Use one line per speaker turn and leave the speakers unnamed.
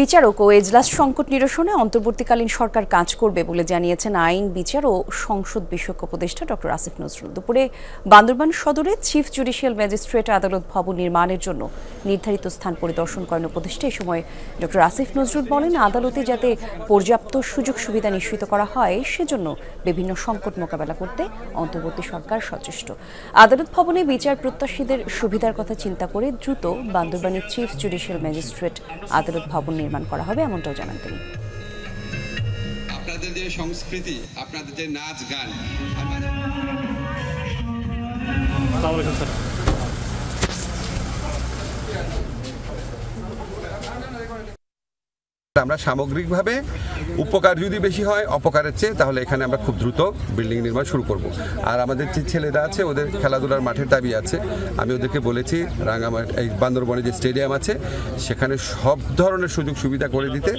বিচারক ও এজলাস সংকট নিরসনে অন্তর্বর্তীকালীন সরকার কাজ করবে বলে জানিয়েছেন আইন, বিচার ও সংসদ বিষয়ক উপদেষ্টা ডক্টর আসিফ নজরুল। দুপুরে বান্দরবান সদরে চিফ জুডিশিয়াল ম্যাজিস্ট্রেট আদালত ভবন নির্মাণের জন্য নির্ধারিত স্থান পরিদর্শন করেন উপদেষ্টা। এই সময় ডক্টর আসিফ নজরুল বলেন, আদালতে যাতে পর্যাপ্ত সুযোগ সুবিধা নিশ্চিত করা হয় সেজন্য বিভিন্ন সংকট মোকাবেলা করতে অন্তর্বর্তী সরকার সচেষ্ট। আদালত ভবনে বিচার প্রত্যাশীদের সুবিধার কথা চিন্তা করে দ্রুত বান্দরবানের চিফ জুডিশিয়াল ম্যাজিস্ট্রেট আদালত ভবন নির্মাণ করা হবে, এমনটাও জানান তিনি।
আপনাদের যে সংস্কৃতি, আপনাদের যে নাচ গান,
আমরা সামগ্রিকভাবে উপকার যদি বেশি হয় অপকারের চেয়ে, তাহলে এখানে আমরা খুব দ্রুত বিল্ডিং নির্মাণ শুরু করব। আর আমাদের যে ছেলেরা আছে ওদের খেলাধুলার মাঠের দাবি আছে, আমি ওদেরকে বলেছি রাঙ্গামাটি এই বান্দরবনে যে স্টেডিয়াম আছে সেখানে সব ধরনের সুযোগ সুবিধা করে দিতে।